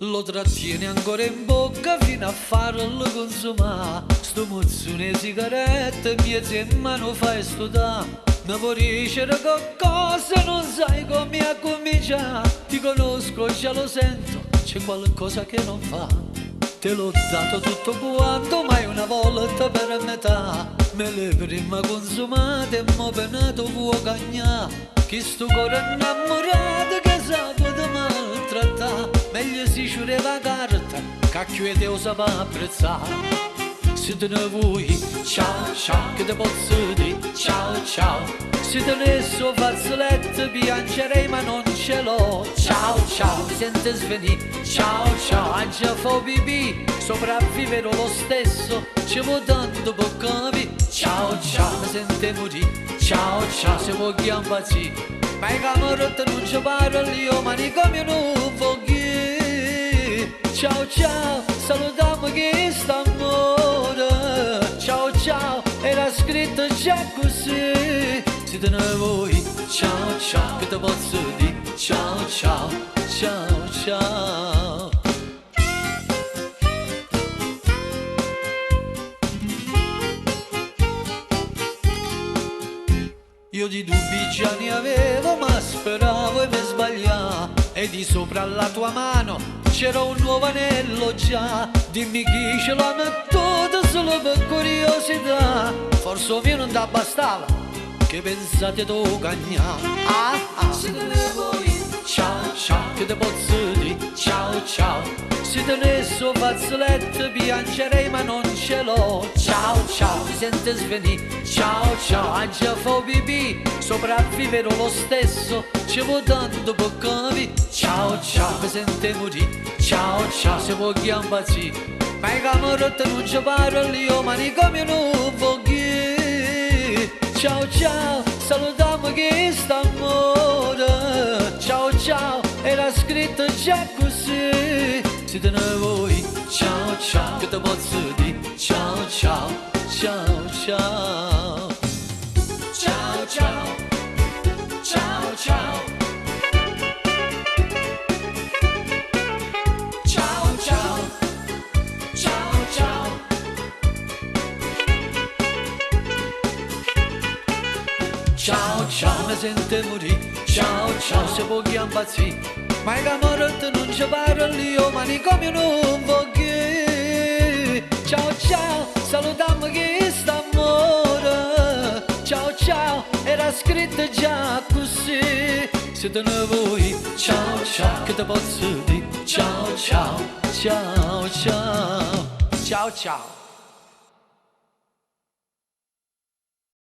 Lo trattiene ancora in bocca fino a farlo consumare. Sto mozzone sigarette, miezzo in mano fai studare. Ne può dicere qualcosa, non sai come ha cominciato. Ti conosco, già lo sento, c'è qualcosa che non va. Te l'ho dato tutto quanto, mai una volta per metà. Me le prima consumate e mo' penato può cagnare. Chi sto cuore innamorato che sa di maltrattare. Meglio si sciureva carta, cacchio e te lo sa apprezzare. Se te ne vuoi, ciao ciao, che te posso dire, ciao ciao. Se te ne so fazzoletto, piangerei ma non ce l'ho. Ciao ciao, mi sente svenire, ciao ciao. Angia fa pipì, sopravvivere lo stesso, ci vuoi tanto per capire. Ciao ciao, mi sente morire, ciao ciao. Se vogliamo impazzire, ma i camerotti non ci parlo io, manicomio non voglio. Ciao ciao, salutiamo chi sta amore. Ciao ciao, era scritto già così. Se te ne vuoi, ciao ciao, che te posso dire, ciao ciao, ciao ciao. Io di dubbi già ne avevo, ma speravo e mi sbagliavo. E di sopra alla tua mano c'era un nuovo anello già. Dimmi chi ce l'ha mettuto solo per curiosità. Forse mio non ti bastava, che pensate tu cagnà. Se te ne vuoi, ciao ciao, che te posso dire, ciao ciao. Se te ne so fazzoletto, piangerei ma non ce l'ho. Ciao ciao, mi sente svenire, ciao ciao. Angia fa pipì, sopravvivere lo stesso, ci vuoi tanto per capire. Ciao ciao, mi sente morire, ciao ciao. Se vogliamo impazzire, ma i camerotti non ci parlo io, manicomio non voglio. Ciao ciao, salutiamo chi sta amore. Ciao ciao, era scritto già così. Se te ne vuoi, ciao ciao, che te posso dire, ciao ciao, ciao ciao. Ciao ciao, ciao ciao. Ciao ciao, ciao ciao. Ciao ciao, mi sente morire, ciao ciao. Se vogliamo impazzire, ma i camerotti non ci parlo io, manicomio non voglio. Ciao ciao, salutiamo chi sta amore. Ciao ciao, era scritto già così. Se te ne vuoi, ciao ciao, che te posso dire, ciao ciao, ciao ciao. Ciao ciao.